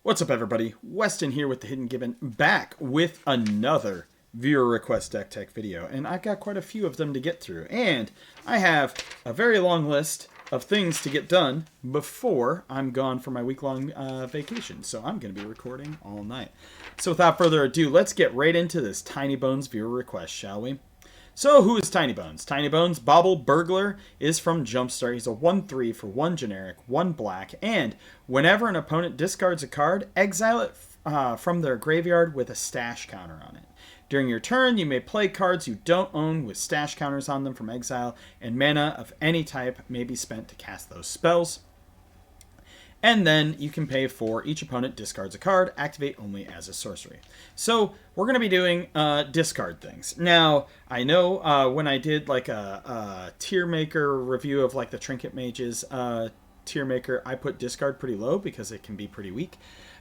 What's up, everybody? Weston here with the Hidden Gibbon, back with another viewer request deck tech video, and I've got quite a few of them to get through, and I have a very long list of things to get done before I'm gone for my week-long vacation, so I'm going to be recording all night. So without further ado, let's get right into this Tiny Bones viewer request, shall we? So who is Tiny Bones? Tiny Bones, Bauble, Burglar, is from Jumpstart. He's a 1/3 for 1 generic, 1 black, and whenever an opponent discards a card, exile it from their graveyard with a stash counter on it. During your turn, you may play cards you don't own with stash counters on them from exile, and mana of any type may be spent to cast those spells. And then you can pay for each opponent discards a card, activate only as a sorcery. So we're going to be doing discard things. Now, I know when I did like a tier maker review of like the Trinket Mages tier maker, I put discard pretty low because it can be pretty weak.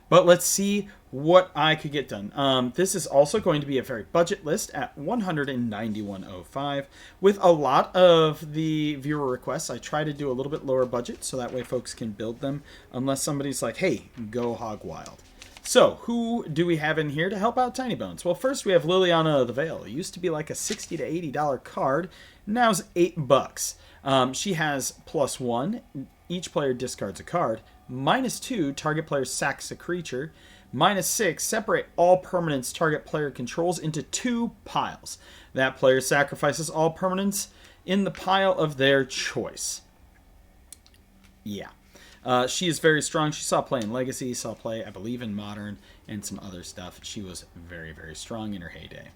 But let's see what I could get done. This is also going to be a very budget list at $191.05. With a lot of the viewer requests, I try to do a little bit lower budget so that way folks can build them unless somebody's like, hey, go hog wild. So, who do we have in here to help out Tiny Bones? Well, first we have Liliana of the Veil. It used to be like a $60 to $80 card. Now it's $8. She has +1. Each player discards a card. -2, target player sacks a creature. -6, separate all permanents target player controls into 2 piles. That player sacrifices all permanents in the pile of their choice. Yeah. She is very strong. She saw play in Legacy, saw play, I believe, in Modern, and some other stuff. She was very, very strong in her heyday.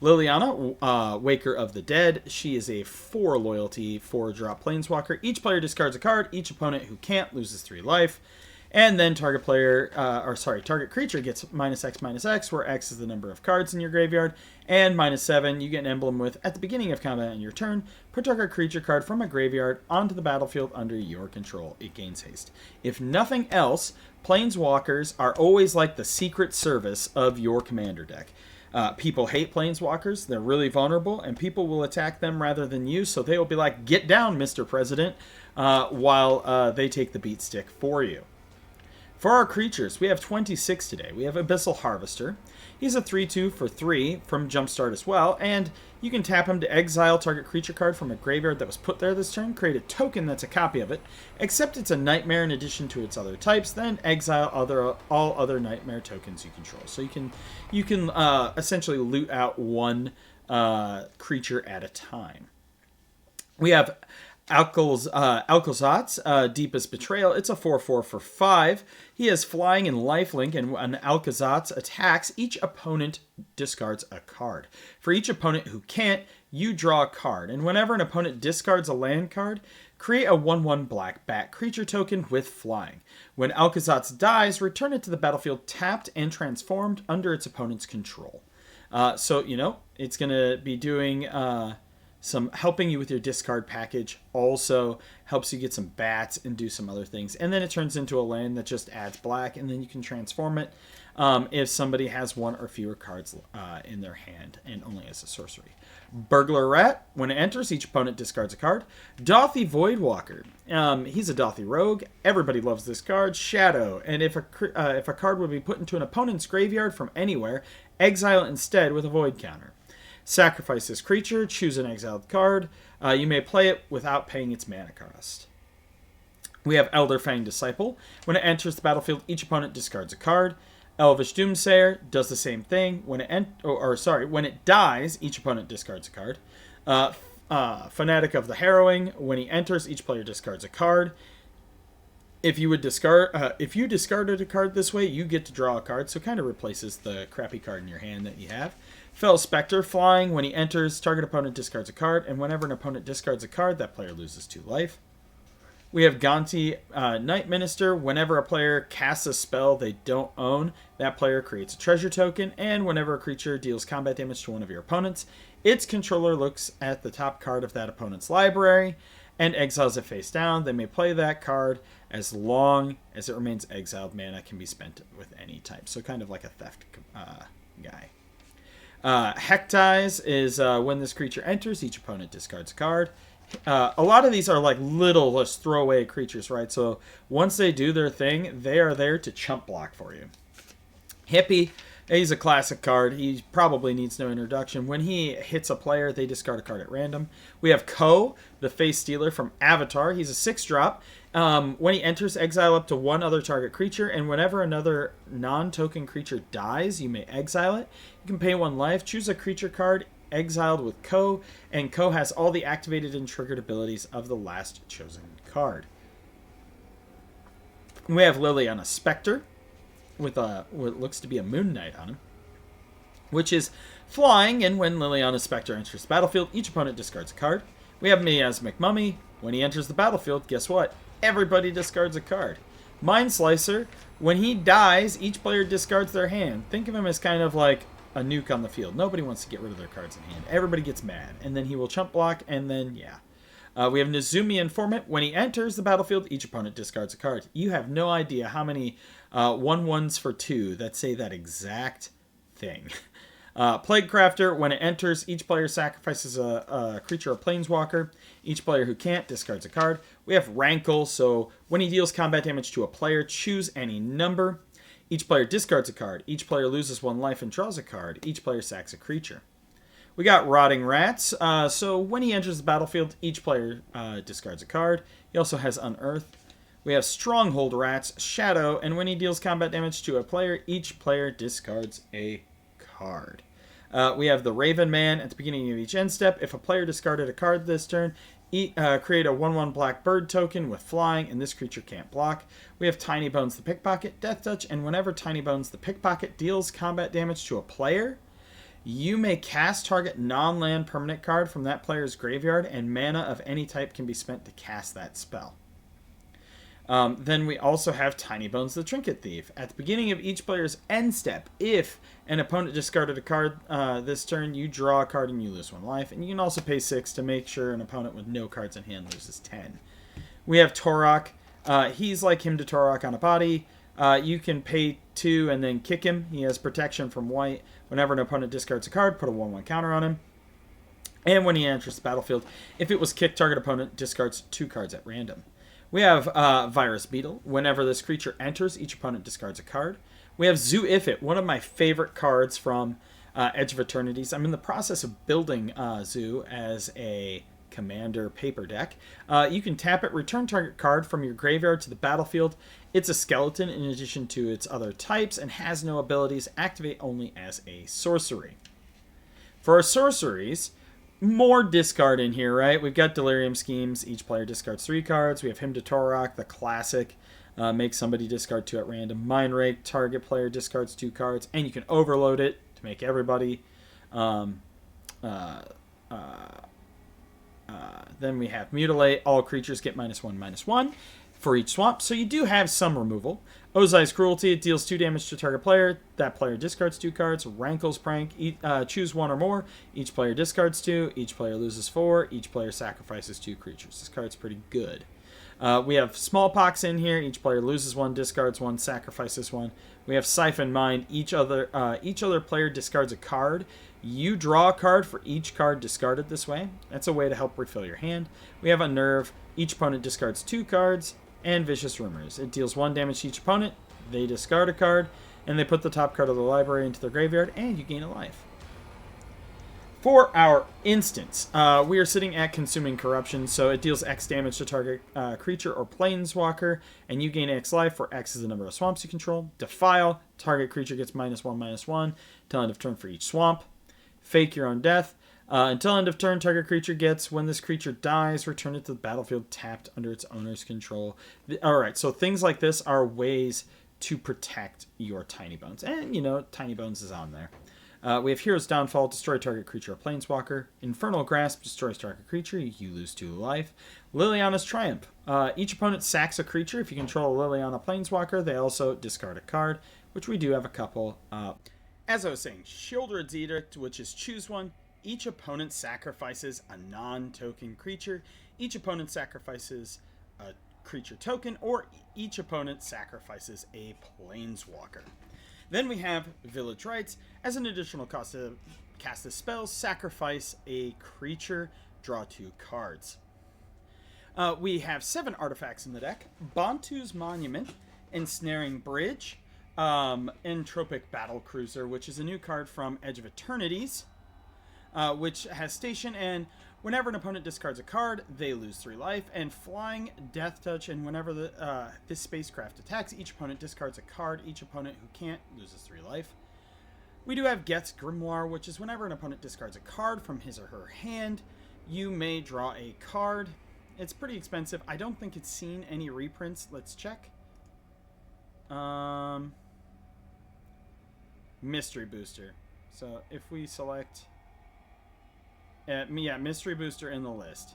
Liliana, Waker of the Dead. She is a 4 loyalty, 4-drop Planeswalker. Each player discards a card. Each opponent who can't loses 3 life. And then target creature gets -X/-X, where X is the number of cards in your graveyard, and -7, you get an emblem with, at the beginning of combat on your turn, put target creature card from a graveyard onto the battlefield under your control. It gains haste. If nothing else, Planeswalkers are always like the secret service of your commander deck. People hate Planeswalkers, they're really vulnerable, and people will attack them rather than you, so they will be like, get down, Mr. President, while they take the beat stick for you. For our creatures, we have 26 today. We have Abyssal Harvester. He's a 3/2 for 3 from Jumpstart as well, and you can tap him to exile target creature card from a graveyard that was put there this turn, create a token that's a copy of it, except it's a nightmare in addition to its other types, then exile all other nightmare tokens you control. So you can essentially loot out one creature at a time. We have Alcazat's Deepest Betrayal. It's a 4/4 for 5. He has flying and lifelink, and when Alcazat's attacks, each opponent discards a card. For each opponent who can't, you draw a card. And whenever an opponent discards a land card, create a 1/1 black bat creature token with flying. When Alcazat's dies, return it to the battlefield tapped and transformed under its opponent's control. So, it's going to be doing some helping you with your discard package, also helps you get some bats and do some other things. And then it turns into a land that just adds black, and then you can transform it if somebody has 1 or fewer cards in their hand, and only as a sorcery. Burglar Rat. When it enters, each opponent discards a card. Dauthi Voidwalker. He's a Dauthi rogue. Everybody loves this card. Shadow. And if a card would be put into an opponent's graveyard from anywhere, exile it instead with a void counter. Sacrifice this creature, choose an exiled card. You may play it without paying its mana cost. We have Elderfang Disciple. When it enters the battlefield, each opponent discards a card. Elvish Doomsayer does the same thing. When it dies, each opponent discards a card. Fanatic of the Harrowing. When he enters, each player discards a card. If you discarded a card this way, you get to draw a card, so it kind of replaces the crappy card in your hand that you have. Fell Spectre. Flying. When he enters, target opponent discards a card, and whenever an opponent discards a card, that player loses 2 life. We have Gonti Night Minister. Whenever a player casts a spell they don't own, that player creates a treasure token, and whenever a creature deals combat damage to one of your opponents, its controller looks at the top card of that opponent's library and exiles it face down. They may play that card as long as it remains exiled. Mana can be spent with any type, so kind of like a theft guy. Hectize is when this creature enters, each opponent discards a card. A lot of these are like little, just throwaway creatures, right? So once they do their thing, they are there to chump block for you. Hippie, he's a classic card. He probably needs no introduction. When he hits a player, they discard a card at random. We have Ko, the face stealer from Avatar. He's a 6-drop. When he enters, exile up to one other target creature, and whenever another non-token creature dies, you may exile it. You can pay 1 life, choose a creature card exiled with Ko, and Ko has all the activated and triggered abilities of the last chosen card. We have Liliana Spectre with what looks to be a Moon Knight on him, which is flying, and when Liliana Spectre enters the battlefield, each opponent discards a card. We have Miasmic Mummy. When he enters the battlefield, guess what? Everybody discards a card. Mind Slicer, when he dies, each player discards their hand. Think of him as kind of like a nuke on the field. Nobody wants to get rid of their cards in hand. Everybody gets mad, and then he will chump block, and then, yeah. We have Nezumi Informant. When he enters the battlefield, each opponent discards a card. You have no idea how many 1/1s for 2 that say that exact thing. Plague Crafter. When it enters, each player sacrifices a creature or planeswalker. Each player who can't discards a card. We have Rankle. So when he deals combat damage to a player, choose any number. Each player discards a card. Each player loses 1 life and draws a card. Each player sacks a creature. We got Rotting Rats. So when he enters the battlefield, each player discards a card. He also has Unearth. We have Stronghold Rats, Shadow, and when he deals combat damage to a player, each player discards a card. We have the Raven Man. At the beginning of each end step, if a player discarded a card this turn, create a 1/1 black bird token with flying, and this creature can't block. We have Tiny Bones the Pickpocket, Death Touch, and whenever Tiny Bones the Pickpocket deals combat damage to a player, you may cast target non-land permanent card from that player's graveyard, and mana of any type can be spent to cast that spell. Then we also have Tiny Bones the Trinket Thief. At the beginning of each player's end step, if an opponent discarded a card this turn, you draw a card and you lose 1 life. And you can also pay 6 to make sure an opponent with no cards in hand loses 10. We have Torok. He's like Hymn to Torok on a body. You can pay 2 and then kick him. He has protection from white. Whenever an opponent discards a card, put a 1/1 counter on him. And when he enters the battlefield, if it was kicked, target opponent discards 2 cards at random. We have Virus Beetle. Whenever this creature enters, each opponent discards a card. We have Zoo Ifrit, one of my favorite cards from Edge of Eternities. I'm in the process of building Zoo as a commander paper deck. You can tap it, return target card from your graveyard to the battlefield. It's a skeleton in addition to its other types and has no abilities. Activate only as a sorcery. For our sorceries, more discard in here, right? We've got Delirium Schemes. Each player discards 3 cards. We have Hymn to Torok, the classic. Make somebody discard 2 at random. Mind Rake, target player discards 2 cards. And you can overload it to make everybody. Then we have Mutilate. All creatures get -1/-1 for each swamp. So you do have some removal. Ozai's Cruelty. It deals 2 damage to target player. That player discards 2 cards. Rankle's Prank. Choose 1 or more. Each player discards 2. Each player loses 4. Each player sacrifices 2 creatures. This card's pretty good. We have Smallpox in here. Each player loses 1, discards 1, sacrifices 1. We have Siphon Mind. Each other player discards a card. You draw a card for each card discarded this way. That's a way to help refill your hand. We have Unnerve. Each opponent discards 2 cards. And Vicious Rumors. It deals 1 damage to each opponent. They discard a card. And they put the top card of the library into their graveyard. And you gain a life. For our instance, we are sitting at Consuming Corruption, so it deals X damage to target creature or planeswalker, and you gain X life, where X is the number of swamps you control. Defile, target creature gets -1/-1 till end of turn for each swamp. Fake Your Own Death. Until end of turn, target creature gets, when this creature dies, return it to the battlefield tapped under its owner's control. Alright, so things like this are ways to protect your Tiny Bones. And, you know, Tiny Bones is on there. We have Hero's Downfall, destroy target creature or planeswalker. Infernal Grasp, destroys target creature, you lose 2 life. Liliana's Triumph. Each opponent sacks a creature. If you control a Liliana planeswalker, they also discard a card, which we do have a couple. As I was saying, Shieldred's Edict, which is choose 1. Each opponent sacrifices a non-token creature. Each opponent sacrifices a creature token, or each opponent sacrifices a planeswalker. Then we have Village Rites. As an additional cost to cast this spell, sacrifice a creature, draw 2 cards. We have 7 artifacts in the deck. Bantu's Monument, Ensnaring Bridge, Entropic Battle Cruiser, which is a new card from Edge of Eternities, which has station, and whenever an opponent discards a card, they lose 3 life, and Flying Death Touch, and whenever this spacecraft attacks, each opponent discards a card. Each opponent who can't loses 3 life. We do have Geth's Grimoire, which is whenever an opponent discards a card from his or her hand, you may draw a card. It's pretty expensive. I don't think it's seen any reprints. Let's check. Mystery Booster. So if we select... yeah, Mystery Booster in the list.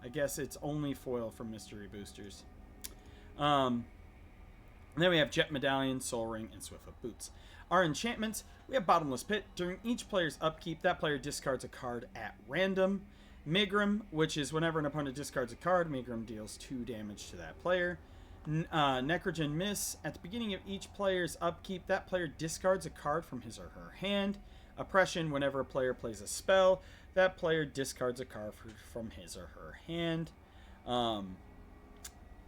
I guess it's only foil for Mystery Boosters. And then we have Jet Medallion, Soul Ring, and Swiftfoot Boots. Our enchantments, we have Bottomless Pit. During each player's upkeep, that player discards a card at random. Megrim, which is whenever an opponent discards a card, Megrim deals 2 damage to that player. Necrogen Miss, at the beginning of each player's upkeep, that player discards a card from his or her hand. Oppression, whenever a player plays a spell, that player discards a card from his or her hand.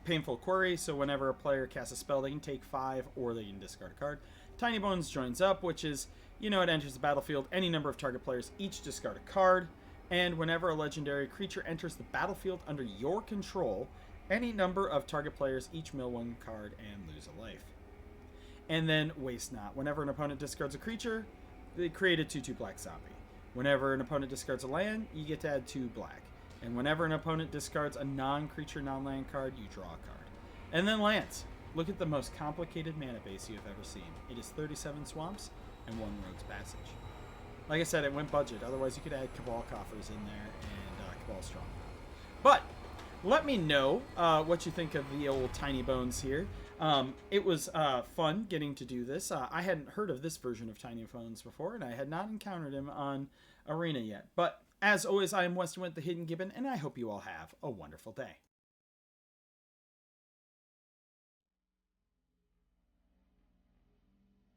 Painful Query, so whenever a player casts a spell, they can take 5 or they can discard a card. Tiny Bones Joins Up, which is, it enters the battlefield. Any number of target players each discard a card. And whenever a legendary creature enters the battlefield under your control, any number of target players each mill 1 card and lose a life. And then Waste Not. Whenever an opponent discards a creature, they create a 2/2 black zombie. Whenever an opponent discards a land, you get to add 2 black. And whenever an opponent discards a non-creature, non-land card, you draw a card. And then lands. Look at the most complicated mana base you have ever seen. It is 37 swamps and 1 Rogue's Passage. Like I said, it went budget. Otherwise, you could add Cabal Coffers in there and Cabal Stronghold. But let me know what you think of the old Tiny Bones here. It was fun getting to do this. I hadn't heard of this version of Tiny Bones before, and I had not encountered him on Arena yet. But as always, I am Weston with the Hidden Gibbon, and I hope you all have a wonderful day.